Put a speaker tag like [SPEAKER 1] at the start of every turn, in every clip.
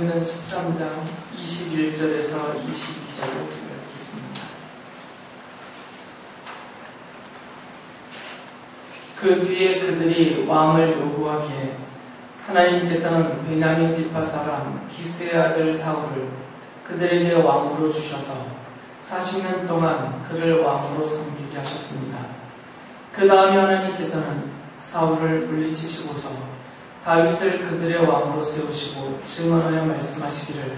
[SPEAKER 1] 사도행전 13장 21절에서 22절을 읽겠습니다. 그 뒤에 그들이 왕을 요구하기에 하나님께서는 베냐민 디파 사람 기스의 아들 사울을 그들에게 왕으로 주셔서 40년 동안 그를 왕으로 섬기게 하셨습니다. 그 다음에 하나님께서는 사울을 물리치시고서 다윗을 그들의 왕으로 세우시고 증언하여 말씀하시기를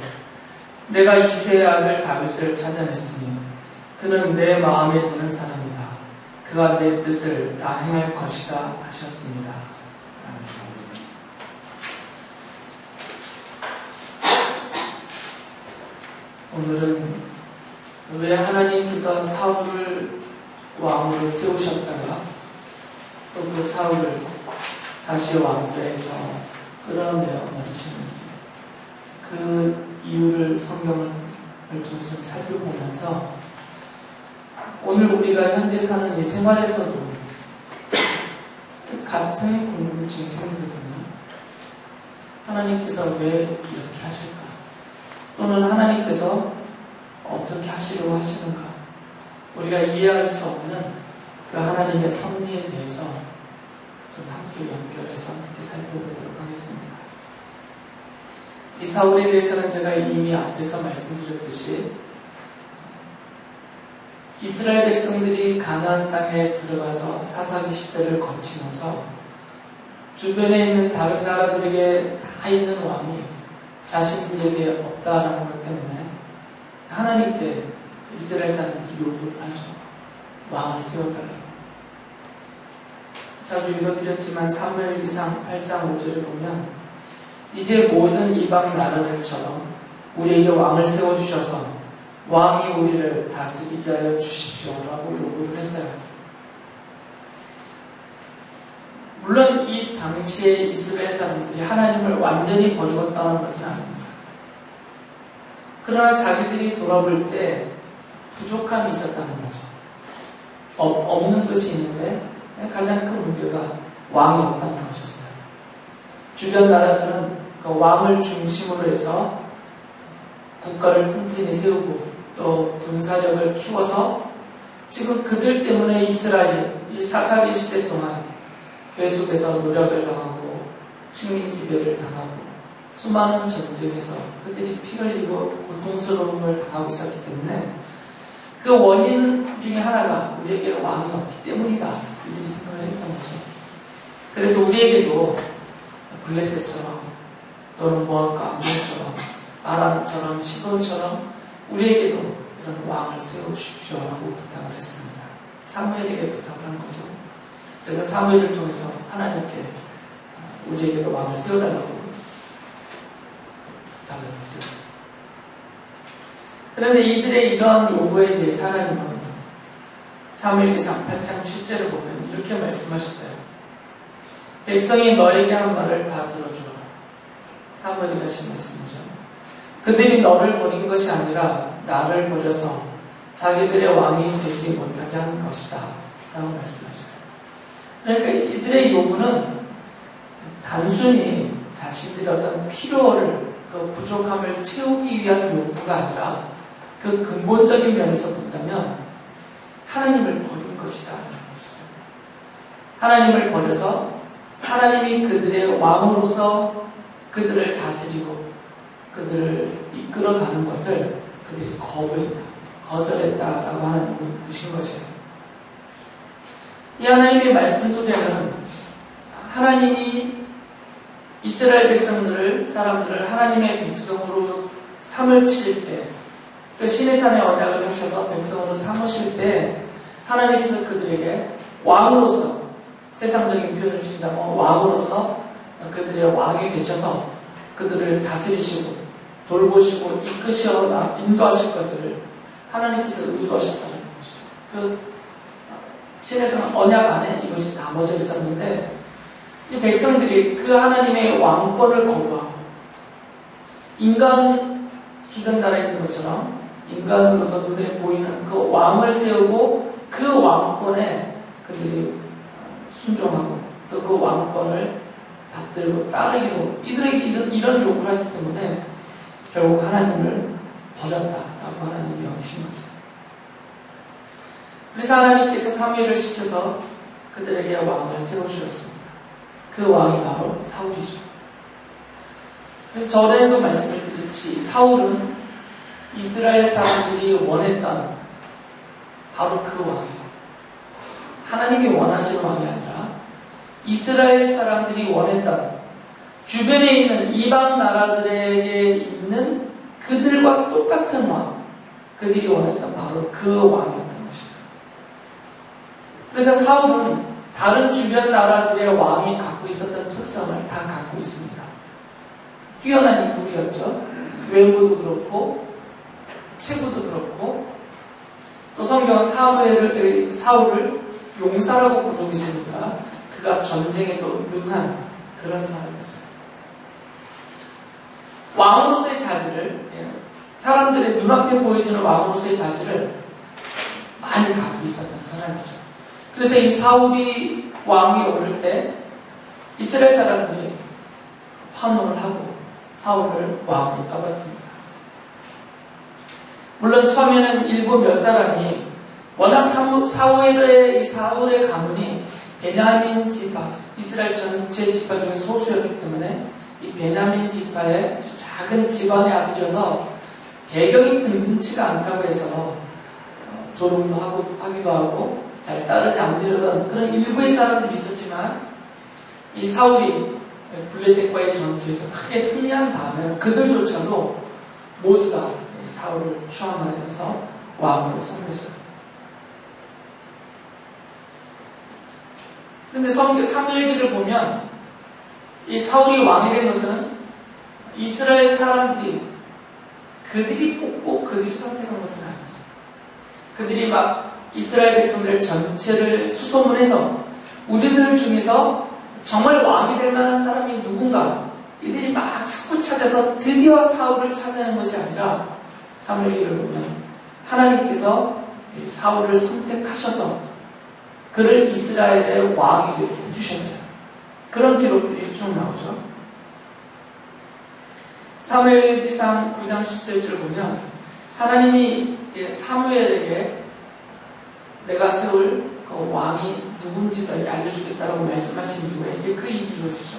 [SPEAKER 1] 내가 이새의 아들 다윗을 찾아냈으니 그는 내 마음에 드는 사람이다. 그가 내 뜻을 다 행할 것이다 하셨습니다. 오늘은 왜 하나님께서 사울을 왕으로 세우셨다가 또 그 사울을 다시 왕좌에서 끌어내어 버리시는지 그 이유를 성경을 통해서 좀 살펴보면서 오늘 우리가 현재 사는 이 생활에서도 같은 궁금증이 생기거든요. 하나님께서 왜 이렇게 하실까? 또는 하나님께서 어떻게 하시려고 하시는가? 우리가 이해할 수 없는 그 하나님의 섭리에 대해서 좀 함께 연결해서 함께 살펴보도록 하겠습니다. 이 사울에 대해서는 제가 이미 앞에서 말씀드렸듯이 이스라엘 백성들이 가나안 땅에 들어가서 사사기 시대를 거치면서 주변에 있는 다른 나라들에게 다 있는 왕이 자신들에게 없다라는 것 때문에 하나님께 이스라엘 사람들이 요구를 하죠. 왕을 세워달라고. 자주 읽어드렸지만 사무엘기상 8장 5절에 보면 이제 모든 이방 나라들처럼 우리에게 왕을 세워주셔서 왕이 우리를 다스리게 하여 주십시오라고 요구를 했어요. 물론 이 당시에 이스라엘 사람들이 하나님을 완전히 버리고 떠난 것은 아닙니다. 그러나 자기들이 돌아볼 때 부족함이 있었다는 거죠. 없는 것이 있는데 가장 큰 문제가 왕이 없다는 것이었어요. 주변 나라들은 그 왕을 중심으로 해서 국가를 튼튼히 세우고 또 군사력을 키워서 지금 그들 때문에 이스라엘이 이 사사기 시대 동안 계속해서 노력을 당하고 식민지배를 당하고 수많은 전쟁에서 그들이 피 흘리고 고통스러움을 당하고 있었기 때문에 그 원인 중에 하나가 우리에게 왕이 없기 때문이다. 이들이 생각을 했던 거죠. 그래서 우리에게도 블레셋처럼 또는 모압과 암몬처럼 아람처럼 시돈처럼 우리에게도 이런 왕을 세워주십시오라고 부탁을 했습니다. 사무엘에게 부탁을 한 거죠. 그래서 사무엘을 통해서 하나님께 우리에게도 왕을 세워달라고 부탁을 드렸습니다. 그런데 이들의 이러한 요구에 대해서 하나님은 사무엘기상 8장 7절을 보면 이렇게 말씀하셨어요. 백성이 너에게 한 말을 다 들어주라. 사무엘이 하신 말씀이죠. 그들이 너를 버린 것이 아니라 나를 버려서 자기들의 왕이 되지 못하게 하는 것이다 라고 말씀하셔요. 그러니까 이들의 요구는 단순히 자신들의 어떤 필요를 그 부족함을 채우기 위한 요구가 아니라 그 근본적인 면에서 본다면 하나님을 버린 것이다 하는 것이죠. 하나님을 버려서 하나님이 그들의 왕으로서 그들을 다스리고 그들을 이끌어가는 것을 그들이 거절했다라고 하나님이 보신 것이에요. 이 하나님의 말씀 속에는 하나님이 이스라엘 사람들을 하나님의 백성으로 삼으실 때, 그 신의 산에 언약을 하셔서 백성으로 삼으실 때 하나님께서 그들에게 왕으로서, 세상적인 표현을 친다면 왕으로서 그들의 왕이 되셔서 그들을 다스리시고 돌보시고 이끄시어 인도하실 것을 하나님께서 의도하셨다는 것이죠. 그 신의 산 언약 안에 이것이 담아져 있었는데 이 백성들이 그 하나님의 왕권을 거부하고 인간 주변 나라에 있는 것처럼 인간으로서 눈에 보이는 그 왕을 세우고 그 왕권에 그들이 순종하고 또 그 왕권을 받들고 따르기로 이들에게 이런 요구를 했기 때문에 결국 하나님을 버렸다라고 하나님이 여기신 거죠. 그래서 하나님께서 사무엘을 시켜서 그들에게 왕을 세워주셨습니다. 그 왕이 바로 사울이죠. 그래서 전에도 말씀을 드렸듯이 사울은 이스라엘 사람들이 원했던 바로 그 왕이에요. 하나님이 원하시는 왕이 아니라 이스라엘 사람들이 원했던 주변에 있는 이방 나라들에게 있는 그들과 똑같은 왕, 그들이 원했던 바로 그 왕이었던 것이죠. 그래서 사울은 다른 주변 나라들의 왕이 갖고 있었던 특성을 다 갖고 있습니다. 뛰어난 인물이었죠. 외모도 그렇고 체구도 그렇고, 또 성경은 사울을 용사라고 부르고 있으니까 그가 전쟁에도 능한 그런 사람이었어요. 왕으로서의 자질을, 사람들의 눈앞에 보여주는 왕으로서의 자질을 많이 갖고 있었던 사람이죠. 그래서 이 사울이 왕이 오를 때 이스라엘 사람들이 환호를 하고 사울을 왕으로 떠받듭니다. 물론 처음에는 일부 몇 사람이 워낙 사울의 가문이 베냐민 지파, 이스라엘 전체 지파 중에 소수였기 때문에 이 베냐민 지파의 아주 작은 집안의 아들이어서 배경이 든든치가 않다고 해서 조롱도 하기도 하고 잘 따르지 않으려던 그런 일부의 사람들이 있었지만, 이 사울이 블레셋과의 전투에서 크게 승리한 다음에 그들조차도 모두 다 사울을 추앙하면서 왕으로 선택했어요. 근데 사무엘기를 보면 이 사울이 왕이 된 것은 이스라엘 사람들이 그들이 뽑고 그들이 선택한 것은 아니었어요. 그들이 막 이스라엘 백성들 전체를 수소문해서 우리들 중에서 정말 왕이 될 만한 사람이 누군가 이들이 막 찾고 찾아서 드디어 사울을 찾아낸 것이 아니라, 사무엘기를 보면 하나님께서 사울을 선택하셔서 그를 이스라엘의 왕이 되게 해주셨어요. 그런 기록들이 쭉 나오죠. 사무엘기상 9장 17절 보면 하나님이 사무엘에게 내가 세울 그 왕이 누군지 너에게 알려주겠다라고 말씀하신 이후에 이제 그 일이 이루어지죠.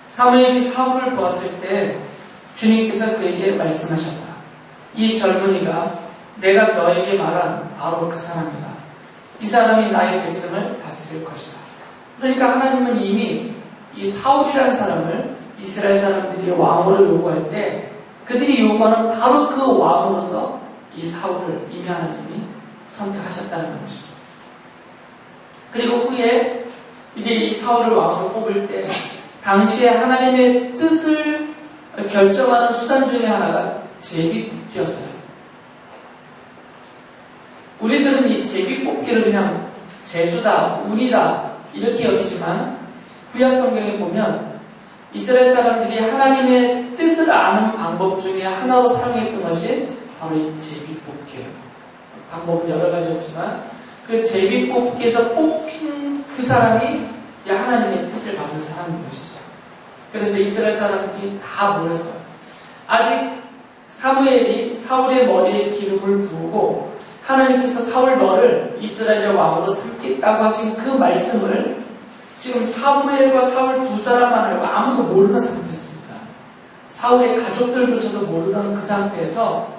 [SPEAKER 1] 사무엘이 사울을 보았을 때 주님께서 그에게 말씀하셨다. 이 젊은이가 내가 너에게 말한 바로 그 사람이다. 이 사람이 나의 백성을 다스릴 것이다. 그러니까 하나님은 이미 이 사울이라는 사람을 이스라엘 사람들이 왕으로 요구할 때 그들이 요구하는 바로 그 왕으로서 이 사울을 이미 하나님이 선택하셨다는 것이죠. 그리고 후에 이제 이 사울을 왕으로 뽑을 때 당시에 하나님의 뜻을 결정하는 수단 중에 하나가 제비뽑기였어요. 우리들은 이 제비뽑기를 그냥 재수다, 운이다 이렇게 여기지만 구약 성경에 보면 이스라엘 사람들이 하나님의 뜻을 아는 방법 중에 하나로 사용했던 것이 바로 이 제비뽑기예요. 방법은 여러 가지였지만 그 제비뽑기에서 뽑힌 그 사람이 하나님의 뜻을 받은 사람인 것이죠. 그래서 이스라엘 사람들이 다 모여서 아직 사무엘이 사울의 머리에 기름을 부으고 하나님께서 사울 너를 이스라엘의 왕으로 삼겠다고 하신 그 말씀을 지금 사무엘과 사울 두 사람만 알고 아무도 모르는 상태였습니다. 사울의 가족들조차도 모르는 그 상태에서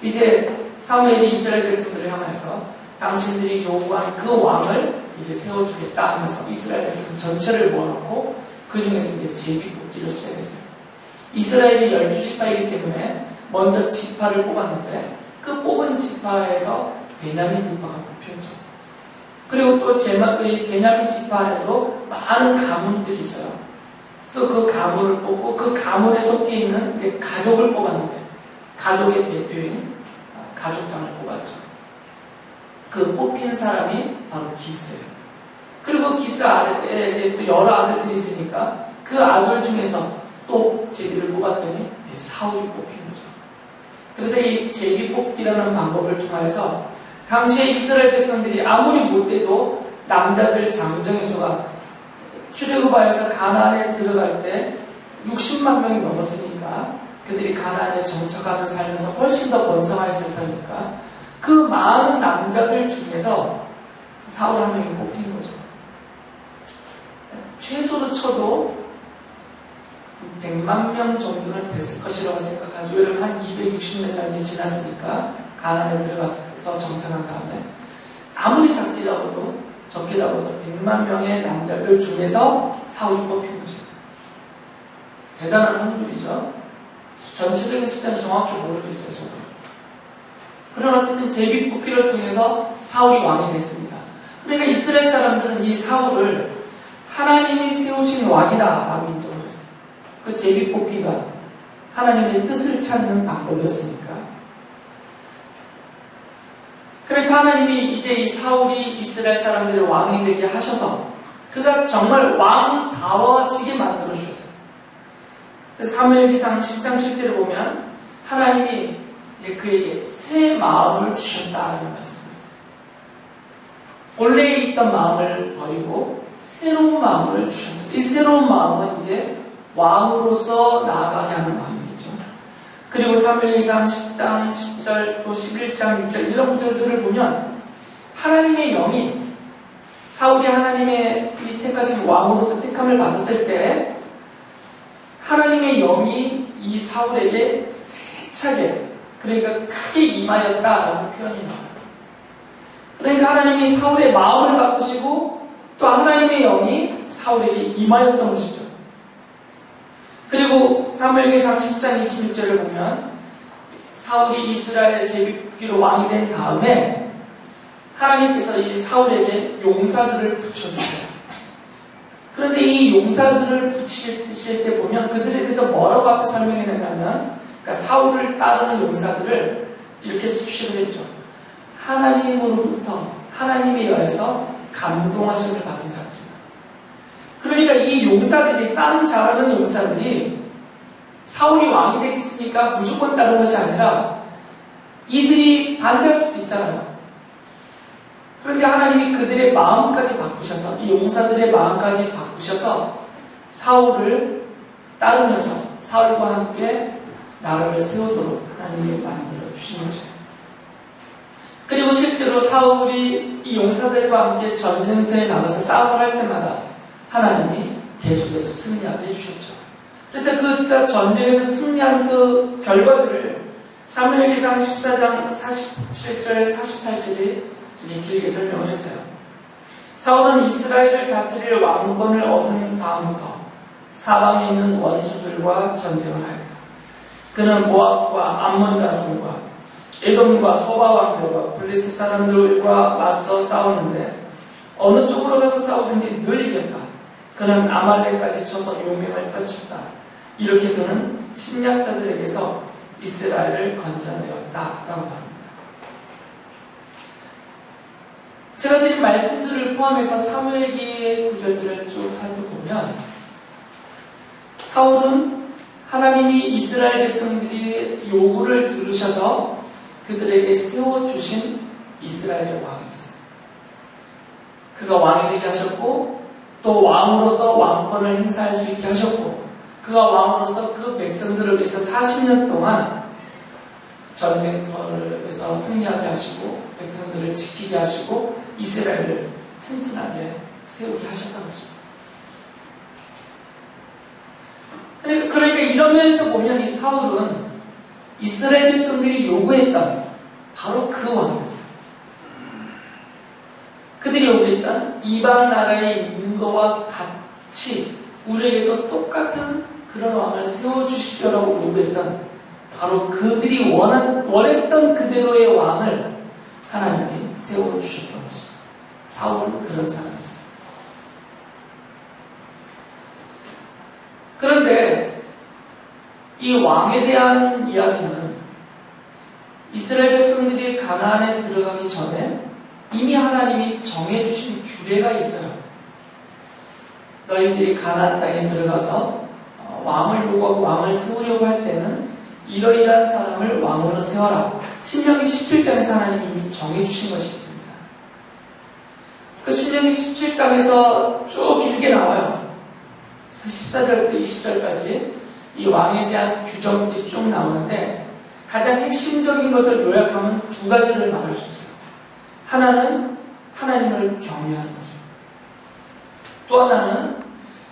[SPEAKER 1] 이제 사무엘이 이스라엘 백성들을 향해서 당신들이 요구한 그 왕을 이제 세워주겠다 하면서 이스라엘 백성 전체를 모아놓고 그 중에서 이제 제비뽑기를 시작했어요. 이스라엘이 12지파이기 때문에 먼저 지파를 뽑았는데 그 뽑은 지파에서 베냐민 지파가 뽑혔죠. 그리고 또 베냐민 지파 안에도 많은 가문들이 있어요. 또 그 가문을 뽑고 그 가문에 속해 있는 이제 가족을 뽑았는데 가족의 대표인 가족장을 뽑았죠. 그 뽑힌 사람이 바로 기스예요. 그리고 기스 아래에 또 여러 아들들이 있으니까 그 아들 중에서 또 제비를 뽑았더니 사울이 뽑힌 거죠. 그래서 이 제비 뽑기라는 방법을 통해서 당시에 이스라엘 백성들이 아무리 못돼도 남자들 장정의 수가 출애굽하여서 가나안에 들어갈 때 60만 명이 넘었으니까 그들이 가나안에 정착하며 살면서 훨씬 더 번성하였을 테니까 그 많은 남자들 중에서 사울 한 명이 뽑힌 거죠. 최소로 쳐도 100만 명 정도는 됐을 것이라고 생각하죠. 여러분 한 260몇 년이 지났으니까 가나안에 들어가서 정착한 다음에 아무리 적게 잡아도 100만 명의 남자들 중에서 사울이 뽑힌 거죠. 대단한 확률이죠. 전체적인 숫자는 정확히 모르겠어요, 저도. 그러나 어쨌든 제비뽑기를 통해서 사울이 왕이 됐습니다. 그러니까 이스라엘 사람들은 이 사울을 하나님이 세우신 왕이다라고 인정을 했어요. 그 제비뽑기가 하나님의 뜻을 찾는 방법이었으니까. 그래서 하나님이 이제 이 사울이 이스라엘 사람들의 왕이 되게 하셔서 그가 정말 왕다워지게 만들어 주셨어요. 사무엘기상 10장 10절을 보면 하나님이 그에게 새 마음을 주셨다라는 말씀입니다. 본래 있던 마음을 버리고 새로운 마음을 주셨어요. 이 새로운 마음은 이제 왕으로서 나아가게 하는 마음이겠죠. 그리고 사무엘기상 10장 10절 또 11장 6절 이런 구절들을 보면 하나님의 영이 사울이 하나님의 택하신 왕으로서 택함을 받았을 때 하나님의 영이 이 사울에게 세차게 그러니까 크게 임하였다라는 표현이 나와요. 그러니까 하나님이 사울의 마음을 바꾸시고 또 하나님의 영이 사울에게 임하였던 것이죠. 그리고 사무엘기상 10장 26절을 보면 사울이 이스라엘 제비뽑기로 왕이 된 다음에 하나님께서 이 사울에게 용사들을 붙여주세요. 그런데 이 용사들을 붙이실 때 보면 그들에 대해서 뭐라고 앞에 설명해냈냐면 그러니까 사울을 따르는 용사들을 이렇게 수식을 했죠. 하나님으로부터 하나님에 의해서 감동하심을 받은 자들이다. 그러니까 이 용사들이 싸움 잘하는 용사들이 사울이 왕이 됐으니까 무조건 따르는 것이 아니라 이들이 반대할 수도 있잖아요. 그런데 하나님이 그들의 마음까지 바꾸셔서 이 용사들의 마음까지 바꾸셔서 사울을 따르면서 사울과 함께 나라를 세우도록 하나님이 만들어 주신 거죠. 그리고 실제로 사울이 이 용사들과 함께 전쟁터에 나가서 싸움을 할 때마다 하나님이 계속해서 승리하게 해주셨죠. 그래서 그 전쟁에서 승리한 그 결과들을 사무엘기상 14장 47절 48절이 이렇게 길게 설명을 했어요. 사울은 이스라엘을 다스릴 왕권을 얻은 다음부터 사방에 있는 원수들과 전쟁을 하였다. 그는 모압과 암몬 자손과 에돔과 소바 왕들과 블레셋 사람들과 맞서 싸웠는데 어느 쪽으로 가서 싸우든지 늘 이겼다. 그는 아말렉까지 쳐서 요명을 떨쳤다. 이렇게 그는 침략자들에게서 이스라엘을 건져내었다라고 합니다. 제가 드린 말씀들을 포함해서 사무엘기의 구절들을 쭉 살펴보면 사울은 하나님이 이스라엘 백성들이 요구를 들으셔서 그들에게 세워주신 이스라엘의 왕이었어요. 그가 왕이 되게 하셨고 또 왕으로서 왕권을 행사할 수 있게 하셨고 그가 왕으로서 그 백성들을 위해서 40년 동안 전쟁터에서 승리하게 하시고 백성들을 지키게 하시고 이스라엘을 튼튼하게 세우게 하셨다는 것입니다. 그러니까 이러면서 보면 이 사울은 이스라엘 백성들이 요구했던 바로 그 왕이었어요. 그들이 요구했던 이방 나라에 있는 것과 같이 우리에게도 똑같은 그런 왕을 세워주십시오라고 요구했던 바로 그들이 원했던 그대로의 왕을 하나님이 세워주셨던 것입니다. 사울은 그런 사람이었어요. 그런데 이 왕에 대한 이야기는 이스라엘 백성들이 가나안에 들어가기 전에 이미 하나님이 정해주신 규례가 있어요. 너희들이 가나안 땅에 들어가서 왕을 요구하고 왕을 세우려고 할 때는 이러이러한 사람을 왕으로 세워라. 신명기 17장에서 하나님이 이미 정해주신 것이 있습니다. 그 신명기 17장에서 쭉 길게 나와요. 14절부터 20절까지 이 왕에 대한 규정들이 쭉 나오는데 가장 핵심적인 것을 요약하면 두 가지를 말할 수 있어요. 하나는 하나님을 경외하는 것입니다. 또 하나는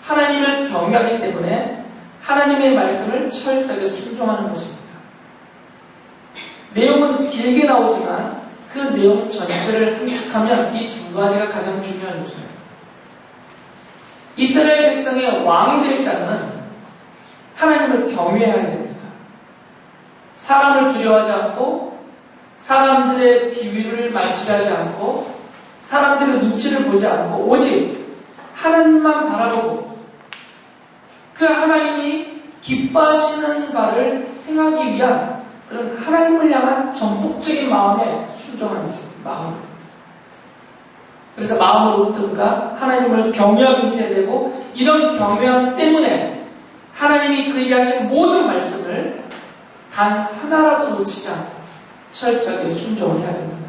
[SPEAKER 1] 하나님을 경외하기 때문에 하나님의 말씀을 철저하게 순종하는 것입니다. 내용은 길게 나오지만 그 내용 전체를 함축하면 이 두 가지가 가장 중요한 요소예요. 이스라엘 백성의 왕이 될 자는 하나님을 경외해야 됩니다. 사람을 두려워하지 않고 사람들의 비위를 맞추지 않고 사람들의 눈치를 보지 않고 오직 하나님만 바라보고 그 하나님이 기뻐하시는 바를 행하기 위한 그런 하나님을 향한 전폭적인 마음에 순종함이 있습니다. 마음으로. 그래서 마음으로부터가 하나님을 경외하고 있어야 되고 이런 경외함 때문에 하나님이 그에게 하신 모든 말씀을 단 하나라도 놓치지 않고 철저하게 순종을 해야 됩니다.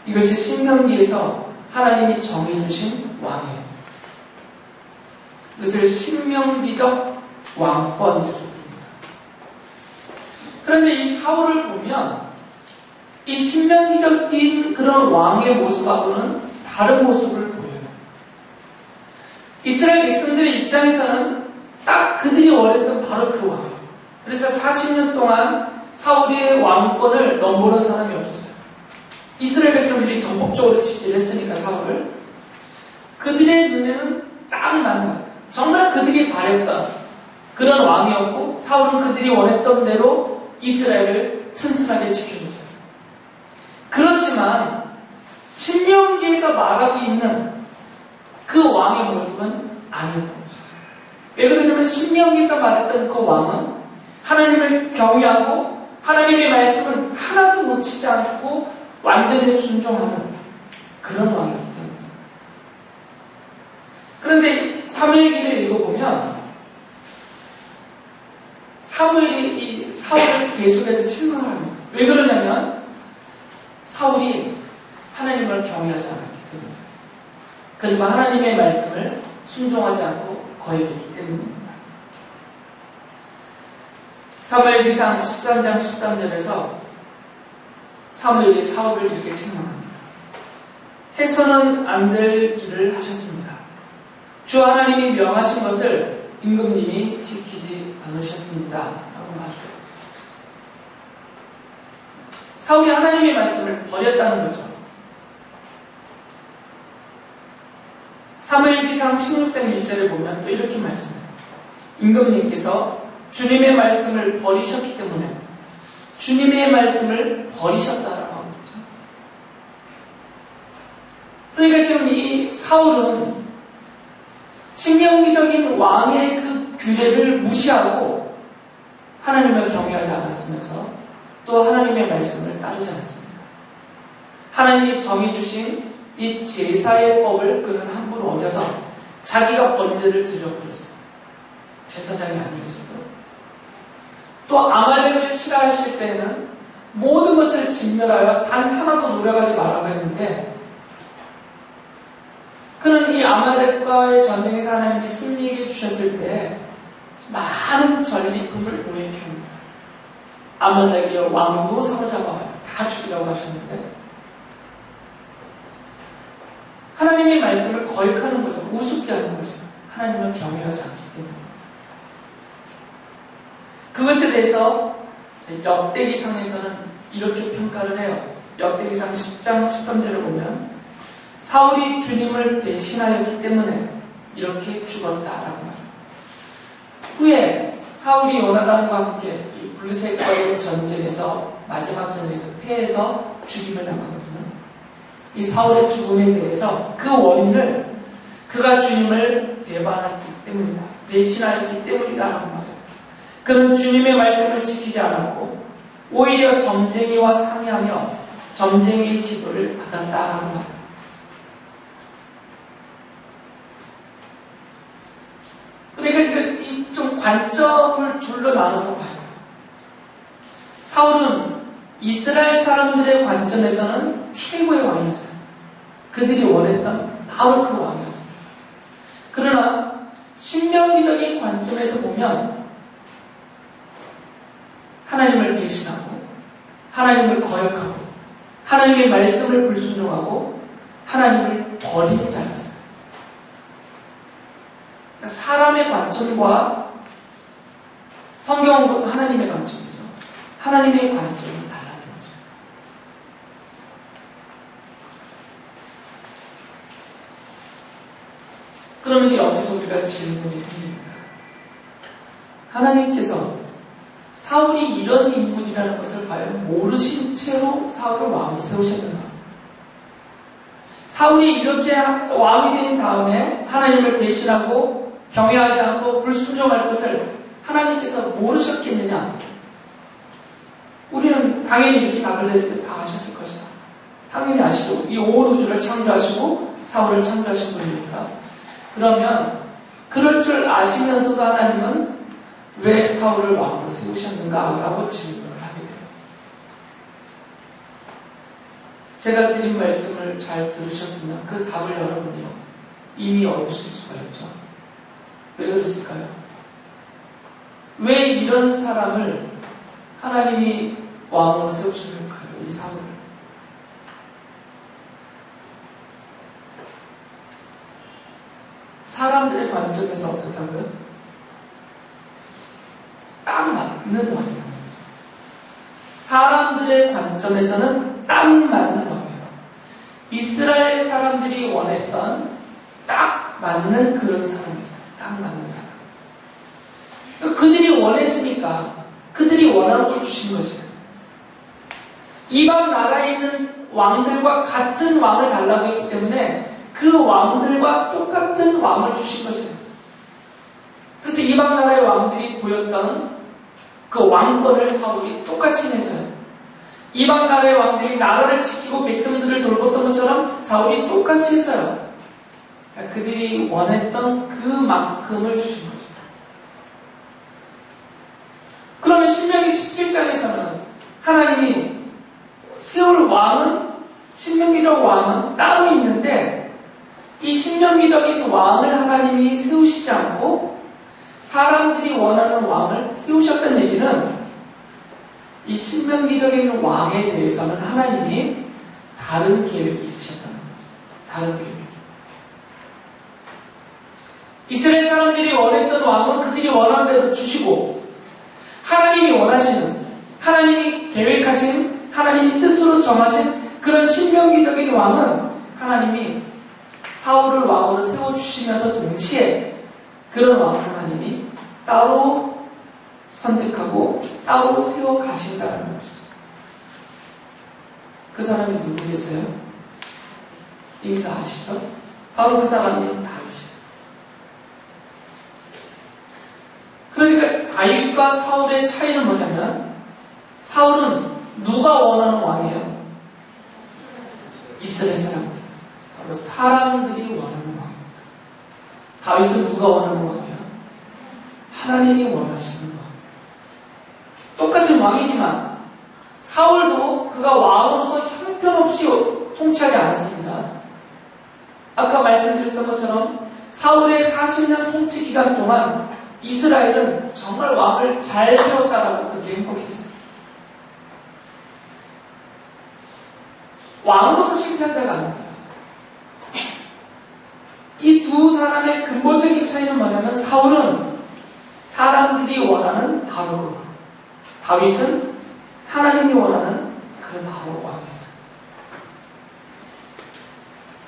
[SPEAKER 1] 이것이 신명기에서 하나님이 정해주신 왕이에요. 그것을 신명기적 왕권 이렇게 부릅니다. 그런데 이 사울을 보면 이 신명기적인 그런 왕의 모습하고는 다른 모습을 보여요. 이스라엘 백성들의 입장에서는 딱 그들이 원했던 바로 그 왕. 그래서 40년 동안 사울의 왕권을 넘보는 사람이 없었어요. 이스라엘 백성들이 전폭적으로 지지했으니까 사울을. 그들의 눈에는 딱 맞는 정말 그들이 바랬던 그런 왕이었고 사울은 그들이 원했던 대로 이스라엘을 튼튼하게 지켜줬어요. 그렇지만 신명기에서 말하고 있는 그 왕의 모습은 아니었던 거죠. 왜 그러냐면 신명기에서 말했던 그 왕은 하나님을 경외하고 하나님의 말씀은 하나도 놓치지 않고 완전히 순종하는 그런 왕이었기 때문에. 그런데 사무엘기를 읽어보면 사무엘이 이 사울을 계속해서 책망을 합니다. 왜 그러냐면 사울이 하나님을 경외하지 않았기 때문에 그리고 하나님의 말씀을 순종하지 않고 거역했기 때문입니다. 사무엘기상 13장 13절에서 사무엘이 사울을 이렇게 책망합니다. 해서는 안 될 일을 하셨습니다. 주 하나님이 명하신 것을 임금님이 지키지 않으셨습니다. 라고 말합니다. 사울이 하나님의 말씀을 버렸다는 거죠. 사무엘기상 16장 1절에 보면 또 이렇게 말씀해요. 임금님께서 주님의 말씀을 버리셨기 때문에 주님의 말씀을 버리셨다라고 하는 거죠. 그러니까 지금 이 사울은 신명기적인 왕의 그 규례를 무시하고 하나님을 경외하지 않았으면서 또 하나님의 말씀을 따르지 않았습니다. 하나님이 정해주신 이 제사의 법을 그는 함부로 어겨서 자기가 번제를 드려버렸어요. 제사장이 아니었어도. 또 아말렉을 치라하실 때는 모든 것을 진멸하여 단 하나도 노력하지 말라고 했는데 그는 이 아말렉과의 전쟁에서 하나님이 승리해 주셨을 때 많은 전리품을 보내줍니다. 아말렉의 왕도 사로잡아요. 다 죽이라고 하셨는데 하나님의 말씀을 거역하는 거죠. 우습게 하는 거죠. 하나님을 경외하지 않기 때문에. 그것에 대해서 역대기상에서는 이렇게 평가를 해요. 역대기상 10장 13절을 보면 사울이 주님을 배신하였기 때문에 이렇게 죽었다라고 말합니다. 후에 사울이 요나단과 함께 이 블레셋과의 전쟁에서 마지막 전쟁에서 패해서 죽임을 당하거든요. 이 사울의 죽음에 대해서 그 원인을 그가 주님을 배반했기 때문이다. 배신하였기 때문이다라고 말해요. 그는 주님의 말씀을 지키지 않았고 오히려 점쟁이와 상의하며 점쟁이의 지도를 받았다라고 말해요. 그러니까 이 좀 관점을 둘로 나눠서 봐요. 사울은 이스라엘 사람들의 관점에서는 최고의 왕이었어요. 그들이 원했던 바로 그 왕이었습니다. 그러나 신명기적인 관점에서 보면 하나님을 배신하고 하나님을 거역하고 하나님의 말씀을 불순종하고 하나님을 버린 자였어요. 사람의 관점과 성경은 하나님의 관점이죠. 하나님의 관점은 달랐던 거죠. 그러면 여기서 우리가 질문이 생깁니다. 하나님께서 사울이 이런 인물이라는 것을 과연 모르신 채로 사울을 왕으로 세우셨는가? 사울이 이렇게 왕이 된 다음에 하나님을 배신하고 경외하지 않고 불순종할 것을 하나님께서 모르셨겠느냐? 우리는 당연히 이렇게 답을 내릴 때 다 아셨을 것이다. 당연히 아시죠. 이 온 우주를 창조하시고 사울을 창조하신 분이니까. 그러면 그럴 줄 아시면서도 하나님은 왜 사울을 왕으로 세우셨는가? 라고 질문을 하게 돼요. 제가 드린 말씀을 잘 들으셨으면 그 답을 여러분이요 이미 얻으실 수가 있죠. 왜 그랬을까요? 왜 이런 사람을 하나님이 왕으로 세우셨을까요? 이 사울을. 사람들의 관점에서 어떻다고요? 딱 맞는 왕이에요. 사람들의 관점에서는 딱 맞는 왕이에요. 이스라엘 사람들이 원했던 딱 맞는 그런 사람이었어요. 딱 맞는 사람. 그들이 원했으니까 그들이 원하는 걸 주신 것이에요. 이방 나라에 있는 왕들과 같은 왕을 달라고 했기 때문에 그 왕들과 똑같은 왕을 주신 것이에요. 그래서 이방 나라의 왕들이 보였던 그 왕권을 사울이 똑같이 내서요. 이방 나라의 왕들이 나라를 지키고 백성들을 돌봤던 것처럼 사울이 똑같이 했어요. 그러니까 그들이 원했던 그만큼을 주신 거죠. 그러면 신명기 17장에서는 하나님이 세울 왕은 신명기적 왕은 따로 있는데 이 신명기적인 왕을 하나님이 세우시지 않고 사람들이 원하는 왕을 세우셨다는 얘기는 이 신명기적인 왕에 대해서는 하나님이 다른 계획이 있으셨다는 거죠. 다른 계획이. 이스라엘 사람들이 원했던 왕은 그들이 원하는 대로 주시고 하나님이 원하시는, 하나님이 계획하신, 하나님이 뜻으로 정하신 그런 신명기적인 왕은 하나님이 사울을 왕으로 세워주시면서 동시에 그런 왕을 하나님이 따로 선택하고 따로 세워 가신다는 것이죠. 그 사람이 누구겠어요? 이미 다 아시죠? 바로 그 사람이 다윗이에요. 그러니까 다윗과 사울의 차이는 뭐냐면 사울은 누가 원하는 왕이에요? 이스라엘 사람들. 바로 사람들이 원하는 왕입니다. 다윗은 누가 원하는 왕이에요? 하나님이 원하시는 왕. 똑같은 왕이지만 사울도 그가 왕으로서 형편없이 통치하지 않았습니다. 아까 말씀드렸던 것처럼 사울의 40년 통치 기간 동안 이스라엘은 정말 왕을 잘 세웠다라고 그렇게 행복했어요. 왕으로서 실패한 자가 아닙니다. 이 두 사람의 근본적인 차이는 뭐냐면 사울은 사람들이 원하는 바로 그 왕, 다윗은 하나님이 원하는 그 바로 왕이었어요.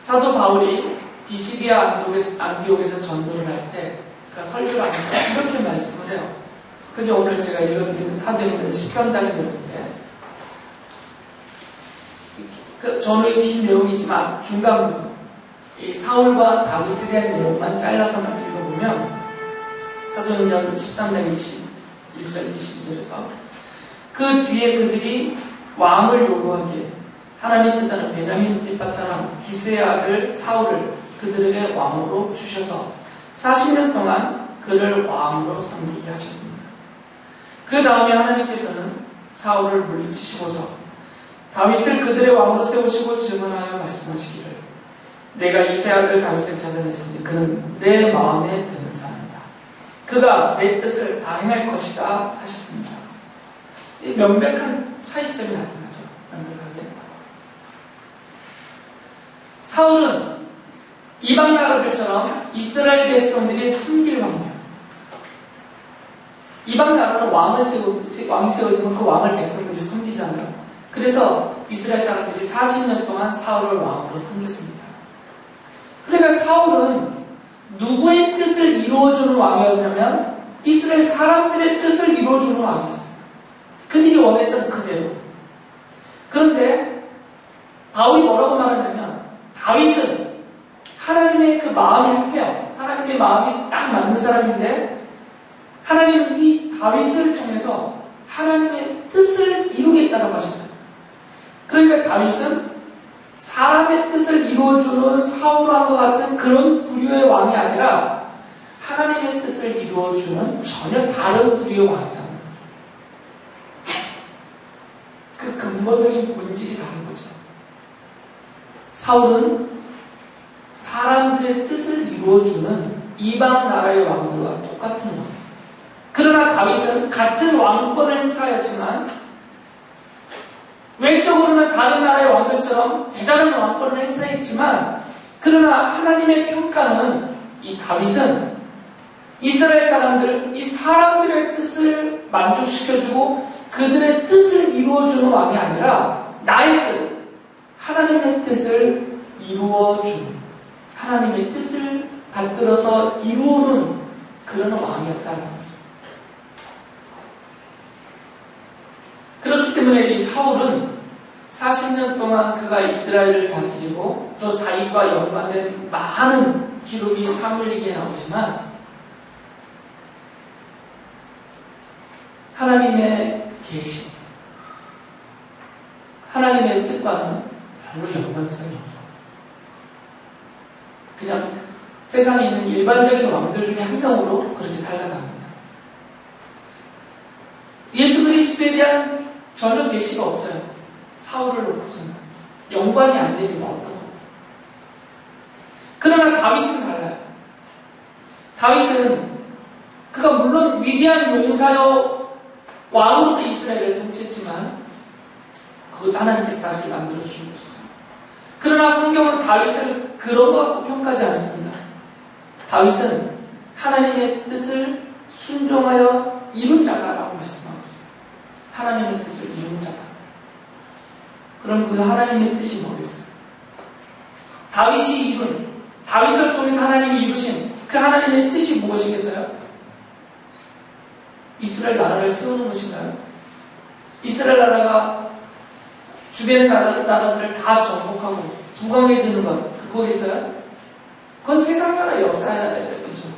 [SPEAKER 1] 사도 바울이 비시디아 안디옥에서 전도를 할 때 그러니까 설교를 하면서 이렇게 말씀을 해요. 그게 오늘 제가 읽어드리는 사도행전 13장의 내용인데 저는 긴 내용이지만 중간 부분 이 사울과 다윗에 대한 내용만 잘라서만 읽어보면 사도행전 13장 21절 22절에서 그 뒤에 그들이 왕을 요구하기에 하나님께서는 베냐민 스디파 사람 기스의 아들 사울을 그들에게 왕으로 주셔서 40년 동안 그를 왕으로 섬기게 하셨습니다. 그 다음에 하나님께서는 사울을 물리치시고서 다윗을 그들의 왕으로 세우시고 증언하여 말씀하시기를 내가 이세 아들 다윗을 찾아냈으니 그는 내 마음에 드는 사람이다. 그가 내 뜻을 다 행할 것이다 하셨습니다. 명백한 차이점이 나타나죠. 명백하게. 사울은 이방 나라들처럼 이스라엘 백성들이 섬길 왕이에요. 이방 나라는 왕이 세워지면 그 왕을 백성들이 섬기잖아요. 그래서 이스라엘 사람들이 40년 동안 사울을 왕으로 섬겼습니다. 그러니까 사울은 누구의 뜻을 이루어주는 왕이었냐면 이스라엘 사람들의 뜻을 이루어주는 왕이었어요. 그들이 원했던 그대로. 그런데 바울이 뭐라고 말하냐면 다윗은 하나님의 그 마음이 합해요. 하나님의 마음이 딱 맞는 사람인데 하나님은 이 다윗을 통해서 하나님의 뜻을 이루겠다고 하셨어요. 그러니까 다윗은 사람의 뜻을 이루어주는 사울왕과 같은 그런 부류의 왕이 아니라 하나님의 뜻을 이루어주는 전혀 다른 부류의 왕이다. 그 근본적인 본질이 다른 거죠. 사울은 사람들의 뜻을 이루어주는 이방 나라의 왕들과 똑같은 왕. 그러나 다윗은 같은 왕권을 행사하였지만 외적으로는 다른 나라의 왕들처럼 대단한 왕권을 행사했지만 그러나 하나님의 평가는 이 다윗은 이스라엘 사람들, 이 사람들의 뜻을 만족시켜주고 그들의 뜻을 이루어주는 왕이 아니라 나의 뜻, 하나님의 뜻을 이루어주는, 하나님의 뜻을 받들어서 이루는 그런 왕이었다는 거죠. 그렇기 때문에 이 사울은 40년 동안 그가 이스라엘을 다스리고 또 다윗과 연관된 많은 기록이 사무엘기에 나오지만 하나님의 계시, 하나님의 뜻과는 별로 연관성이 없어. 그냥 세상에 있는 일반적인 왕들 중에 한 명으로 그렇게 살아갑니다. 예수 그리스도에 대한 전혀 계시가 없어요. 사울을 놓고서는 연관이 안 됩니다. 어떤 것도. 그러나 다윗은 달라요. 다윗은 그가 물론 위대한 용사여 왕으로서 이스라엘을 통치했지만 그것도 하나님께서 다르게 만들어주신 것이죠. 그러나 성경은 다윗을 그런 것 갖고 평가하지 않습니다. 다윗은 하나님의 뜻을 순종하여 이룬 자다라고 말씀하고 있습니다. 하나님의 뜻을 이룬 자다. 그럼 그 하나님의 뜻이 뭐겠어요? 다윗이 이룬, 다윗을 통해서 하나님이 이루신 그 하나님의 뜻이 무엇이겠어요? 이스라엘 나라를 세우는 것인가요? 이스라엘 나라가 주변의 나라들을 다 정복하고 부강해지는 것, 그거겠어요? 그건 세상 나라의 역사이죠.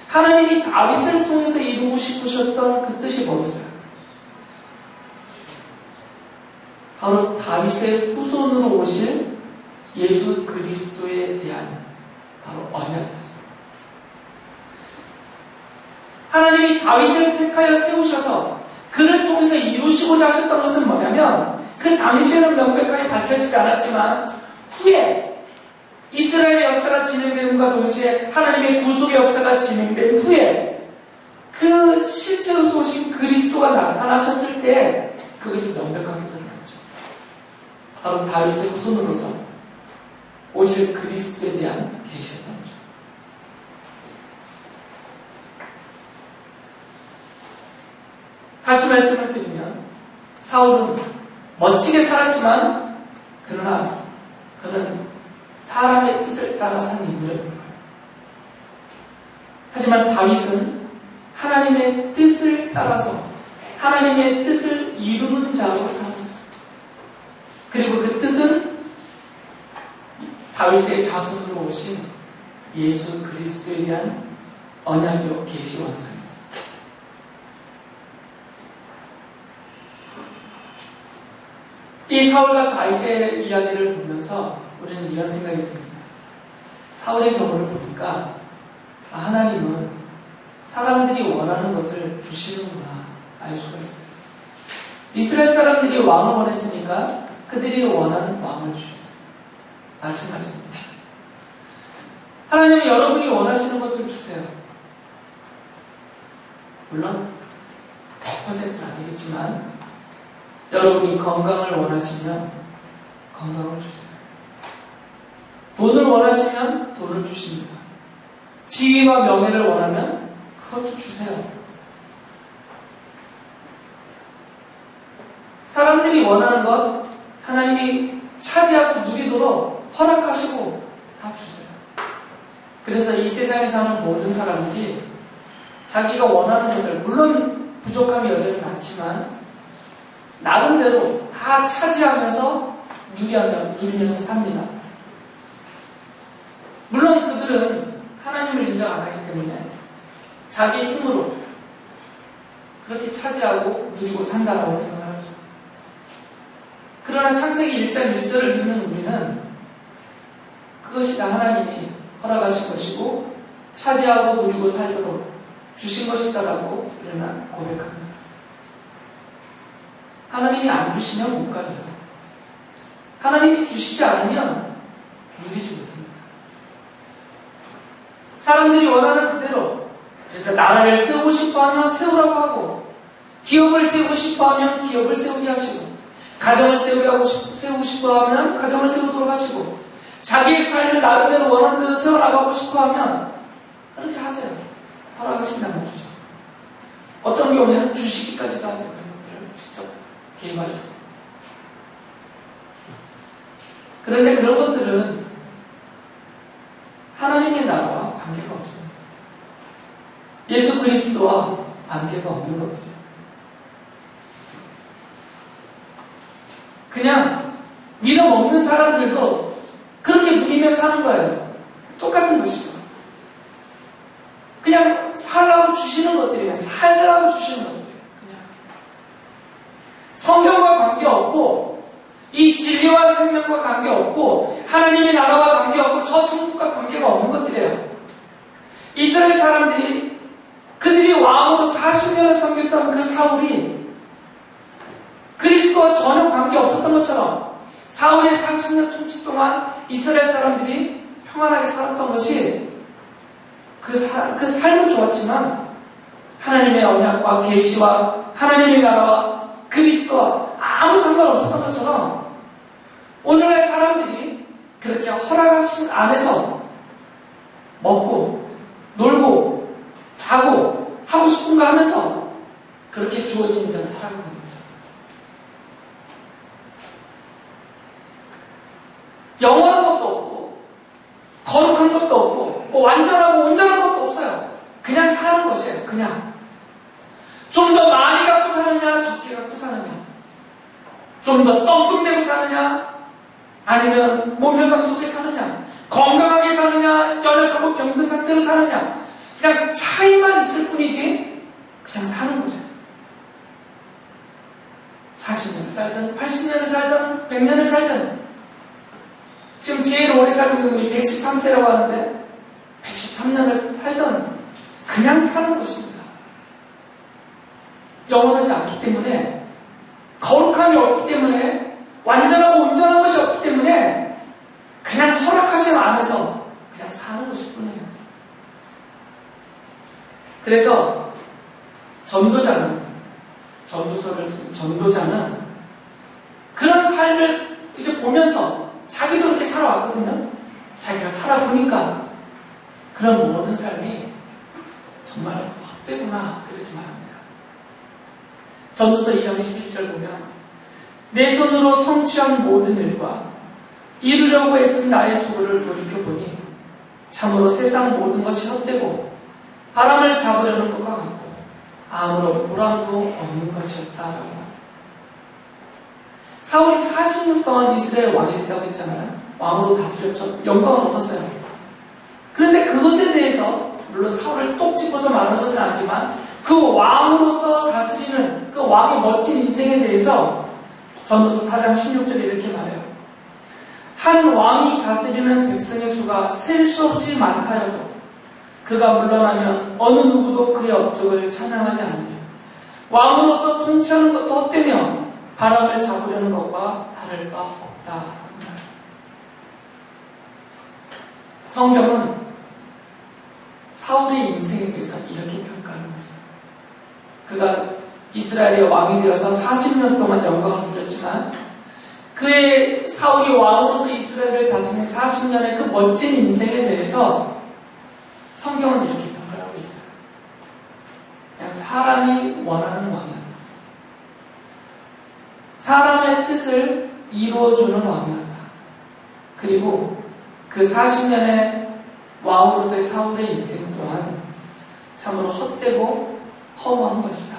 [SPEAKER 1] 하나님이 다윗을 통해서 이루고 싶으셨던 그 뜻이 뭐겠어요? 바로 다윗의 후손으로 오실 예수 그리스도에 대한 바로 언약이었습니다. 하나님이 다윗을 택하여 세우셔서 그를 통해서 이루시고자 하셨던 것은 뭐냐면 그 당시에는 명백하게 밝혀지지 않았지만 후에 이스라엘의 역사가 진행됨과 동시에 하나님의 구속의 역사가 진행된 후에 그 실제로서 오신 그리스도가 나타나셨을 때 그것이 명백하게 드러났죠. 바로 다윗의 후손으로서 오실 그리스도에 대한 계시였던 거죠. 다시 말씀을 드리면 사울은 멋지게 살았지만 그러나 그는 사람의 뜻을 따라 산 인물이었던 거예요. 하지만 다윗은 하나님의 뜻을 따라서 하나님의 뜻을 이루는 자로 살았어요. 그리고 그 뜻은 다윗의 자손으로 오신 예수 그리스도에 대한 언약이요 계시 완성이었어요. 이 사울과 다윗의 이야기를 보면서 우리는 이런 생각이 듭니다. 사울의 경우를 보니까 하나님은 사람들이 원하는 것을 주시는구나 알 수가 있어요. 이스라엘 사람들이 왕을 원했으니까 그들이 원하는 왕을 주셨어요. 마찬가지입니다. 하나님은 여러분이 원하시는 것을 주세요. 물론 100%는 아니겠지만 여러분이 건강을 원하시면 건강을 주세요. 돈을 원하시면 돈을 주십니다. 지위와 명예를 원하면 그것도 주세요. 사람들이 원하는 것 하나님이 차지하고 누리도록 허락하시고 다 주세요. 그래서 이 세상에 사는 모든 사람들이 자기가 원하는 것을, 물론 부족함이 여전히 많지만 나름대로 다 차지하면서 누리면서 삽니다. 물론 그들은 하나님을 인정 안 하기 때문에 자기 힘으로 그렇게 차지하고 누리고 산다라고 생각을 하죠. 그러나 창세기 1장 1절을 읽는 우리는 그것이 다 하나님이 허락하신 것이고 차지하고 누리고 살도록 주신 것이다라고 우리는 고백합니다. 하나님이 안 주시면 못 가져요. 하나님이 주시지 않으면 누리지 못합니다. 사람들이 원하는 그대로, 그래서 나라를 세우고 싶어하면 세우라고 하고, 기업을 세우고 싶어하면 기업을 세우게 하시고, 가정을 세우고 싶어하면 가정을 세우도록 하시고, 자기의 삶을 나름대로 원하는 대로 세워나가고 싶어하면 그렇게 하세요. 허락하신다는 거죠. 어떤 경우에는 주시기까지도 하세요. 그런 것들을 직접 개입하셔서. 그런데 그런 것들은 하나님의 나라와 관계가 없습니다. 예수 그리스도와 관계가 없는 것들이에요. 그냥 믿음 없는 사람들도 그렇게 누리며 사는 거예요. 똑같은 것이죠. 그냥 살라고 주시는 것들이에요. 살라고 주시는 것들이에요. 그냥 성경과 관계없고 이 진리와 생명과 관계없고 하나님의 나라와 관계없고 저 천국과 관계가 없는 것들이에요. 이스라엘 사람들이 그들이 왕으로 40년을 섬겼던 그 사울이 그리스도와 전혀 관계 없었던 것처럼 사울의 40년 통치 동안 이스라엘 사람들이 평안하게 살았던 것이 그 삶은 좋았지만 하나님의 언약과 계시와 하나님의 나라와 그리스도와 아무 상관없었던 것처럼 오늘날 사람들이 그렇게 허락하신 안에서 먹고 놀고 자고 하고 싶은 거 하면서 그렇게 주어진 인생을 살아가는 거죠. 영원한 것도 없고 거룩한 것도 없고 뭐 완전하고 온전한 것도 없어요. 그냥 사는 것이에요. 그냥 좀 더 많이 갖고 사느냐 적게 갖고 사느냐, 좀 더 떵뚱대고 사느냐 아니면 모멸감 속에 사느냐, 건강하게 사느냐 연약하고 병든 상태로 사느냐, 그냥 차이만 있을 뿐이지 그냥 사는 거죠. 40년을 살든 80년을 살든 100년을 살든, 지금 제일 오래 살고 있는 분이 113세라고 하는데 113년을 살던 그냥 사는 것입니다. 영원하지 않기 때문에, 거룩함이 없기 때문에, 완전하고 온전한 것이 없기 때문에 그냥 허락하신 안에서 그냥 사는 것일 뿐이에요. 그래서 전도자는, 전도서를 쓴 전도자는 그런 삶을 이렇게 보면서 자기도 그렇게 살아왔거든요. 자기가 살아보니까 그런 모든 삶이 정말 헛되구나 이렇게 말합니다. 전도서 2장 11절 보면 내 손으로 성취한 모든 일과 이루려고 애쓴 나의 수고를 돌이켜보니 참으로 세상 모든 것이 헛되고 바람을 잡으려는 것과 같고 아무런 보람도 없는 것이었다라고. 사울이 40년 동안 이스라엘 왕이 됐다고 했잖아요. 왕으로 다스렸죠. 영광을 얻었어요. 그런데 그것에 대해서 물론 사울을 똑 짚어서 말하는 것은 아니지만 그 왕으로서 다스리는 그 왕의 멋진 인생에 대해서 전도서 4장 16절에 이렇게 말해요. 한 왕이 다스리는 백성의 수가 셀 수 없이 많다여도 그가 물러나면 어느 누구도 그의 업적을 찬양하지 않으며 왕으로서 통치하는 것도 헛되며 바람을 잡으려는 것과 다를 바 없다. 성경은 사울의 인생에 대해서 이렇게 평가하는 것입니다. 그가 이스라엘의 왕이 되어서 40년 동안 영광을 누렸지만 그의 사울이 왕으로서 이스라엘을 다스린 40년의 그 멋진 인생에 대해서 성경은 이렇게 평가하고 있어요. 그냥 사람이 원하는 왕이었다. 사람의 뜻을 이루어주는 왕이었다. 그리고 그 40년의 왕으로서의 사울의 인생 또한 참으로 헛되고 허무한 것이다.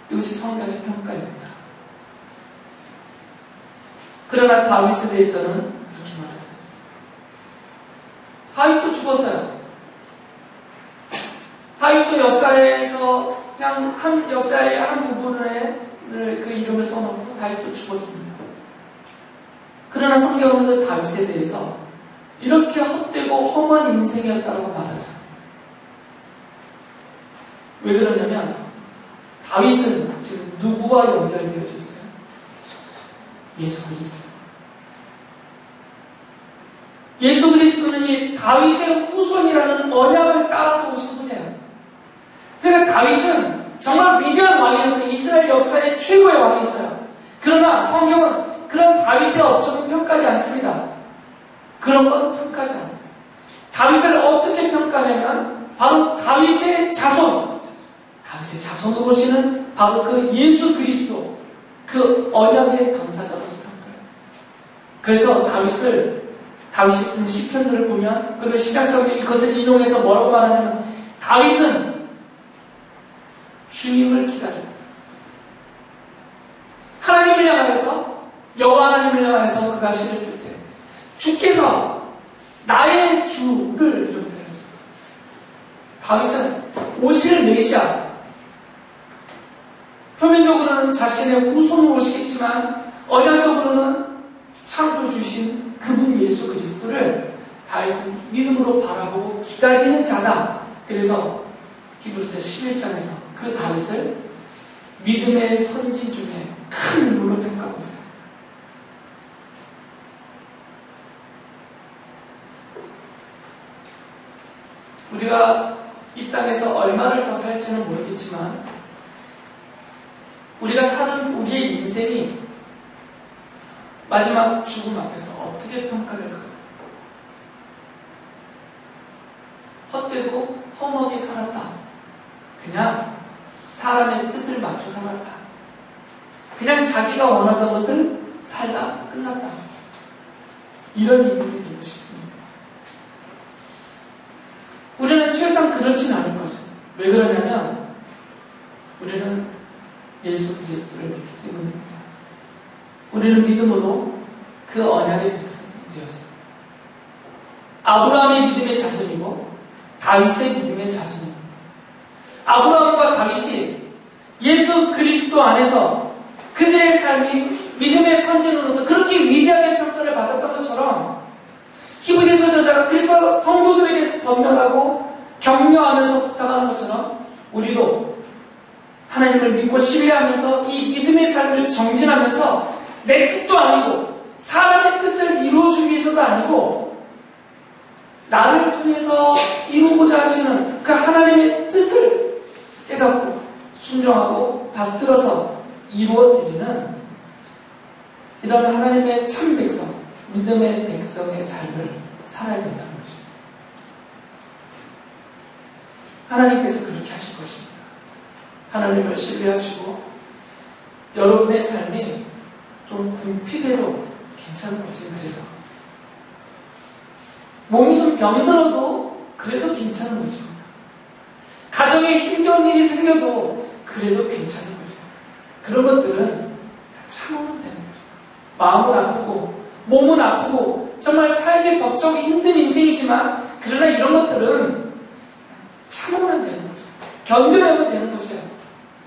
[SPEAKER 1] 이것이 성경의 평가입니다. 그러나 다윗에 대해서는 그렇게 말하지 않습니다. 다윗도 죽었어요. 다윗도 역사에서 그냥 역사의 한 부분에 그 이름을 써놓고 다윗도 죽었습니다. 그러나 성경은 그 다윗에 대해서 이렇게 헛되고 험한 인생이었다고 말하죠. 왜 그러냐면 다윗은 지금 누구와 연결되어져 있어요? 예수 그리스도. 예수 그리스도는 이 다윗의 후손이라는 언약을 따라서 오신 분이에요. 그러니까 다윗은 정말 위대한 왕이어서 이스라엘 역사의 최고의 왕이었어요. 그러나 성경은 그런 다윗의 업적은 평가하지 않습니다. 그런 건 평가하지 않아요. 다윗을 어떻게 평가하냐면 바로 다윗의 자손, 다윗의 자손으로 오시는 바로 그 예수 그리스도, 그 언약의 당사자로서 평가해요. 그래서 다윗이 쓴 시편들을 보면 그리고 신약성경이 그것을 인용해서 뭐라고 말하냐면 다윗은 주님을 기다립니다. 하나님을 향하여서 여호와 하나님을 향하여서 그가 시를 쓸 때 주께서 나의 주를 이렇게 했습니다. 다윗은 오실 메시아, 표면적으로는 자신의 후손으로 오시겠지만 언약적으로는 창조주신 그분 예수 그리스도를 다윗은 믿음으로 바라보고 기다리는 자다. 그래서 히브리서 11장에서 그 다윗을 믿음의 선지 중에 큰 인물로 평가하고 있어요. 우리가 이 땅에서 얼마를 더 살지는 모르겠지만 우리가 사는 우리의 인생이 마지막 죽음 앞에서 어떻게 평가될까요? 헛되고 험하게 살았다. 그냥 사람의 뜻을 맞춰 살았다. 그냥 자기가 원하던 것을 살다 끝났다. 이런 인물이 되고 싶습니다. 우리는 최소한 그렇진 않은 거죠. 왜 그러냐면 우리는 예수 그리스도를 믿기 때문입니다. 우리는 믿음으로 그 언약의 백성이 되었습니다. 아브라함의 믿음의 자손이고 다윗의 믿음의 자손입니다. 아브라함과 다윗이 예수 그리스도 안에서 그들의 삶이 믿음의 선진으로서 그렇게 위대하게 평가를 받았던 것처럼 히브리서 저자가 그래서 성도들에게 권면하고 격려하면서 부탁하는 것처럼 우리도 하나님을 믿고 신뢰하면서 이 믿음의 삶을 정진하면서 내 뜻도 아니고 사람의 뜻을 이루어주기 위해서도 아니고 나를 통해서 이루고자 하시는 그 하나님의 뜻을 깨닫고 순종하고 받들어서 이루어드리는 이런 하나님의 참 백성, 믿음의 백성의 삶을 살아야 된다는 것입니다. 하나님께서 그렇게 하실 것입니다. 하나님을 신뢰하시고 여러분의 삶이 좀 궁핍해도 괜찮은 거지. 그래서 몸이 좀 병들어도 그래도 괜찮은 것입니다. 가정에 힘겨운 일이 생겨도 그래도 괜찮은 거죠. 그런 것들은 참으면 되는 거죠. 마음은 아프고 몸은 아프고 정말 살기 벅차고 힘든 인생이지만 그러나 이런 것들은 참으면 되는 거죠. 견뎌내면 되는 것이에요.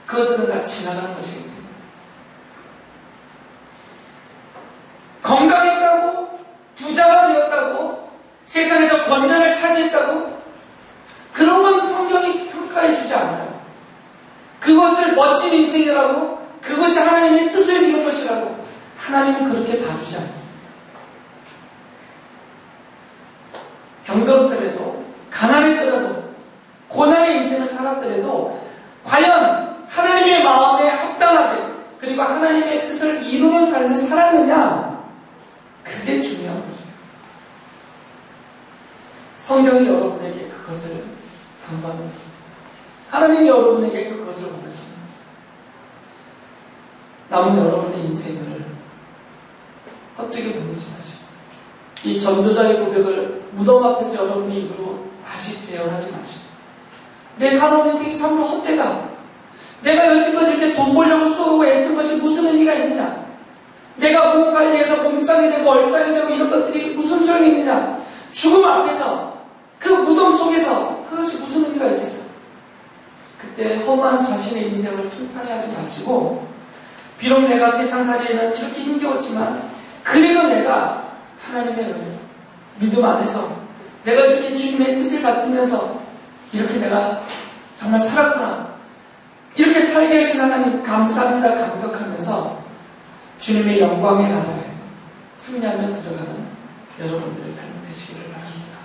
[SPEAKER 1] 그것들은 다 지나가는 것이기 때문에. 건강했다고 부자가 되었다고 세상에서 권좌를 차지했다고 그런 건 성경이 평가해주지 않아요. 그것을 멋진 인생이라고 그것이 하나님의 뜻을 이룬 것이라고 하나님은 그렇게 봐주지 않습니다. 병들었더라도 가난했더라도 고난의 인생을 살았더라도 과연 하나님이 그리고 하나님의 뜻을 이루는 삶을 살았느냐? 그게 중요한 거죠. 성경이 여러분에게 그것을 강조하는 것입니다. 하나님이 여러분에게 그것을 원하시는 거죠. 남은 여러분의 인생을 헛되게 보내지 마시고 이 전도자의 고백을 무덤 앞에서 여러분의 입으로 다시 재현하지 마시고 내 살아온 인생이 참으로 헛되다. 내가 여지껏 이렇게 돈 벌려고 수고하고 애쓴 것이 무슨 의미가 있느냐? 내가 몸 관리해서 몸짱이 되고 얼짱이 되고 이런 것들이 무슨 소용이 있느냐? 죽음 앞에서 그 무덤 속에서 그것이 무슨 의미가 있겠어요? 그때 험한 자신의 인생을 통탄해하지 마시고 비록 내가 세상살이에는 이렇게 힘겨웠지만 그래도 내가 하나님의 은혜로 믿음 안에서 내가 이렇게 주님의 뜻을 받으면서 이렇게 내가 정말 살았구나. 이렇게 살게 하신 하나님 감사합니다. 감격하면서 주님의 영광의 나라에 승리하며 들어가는 여러분들의 삶이 되시기를 바랍니다.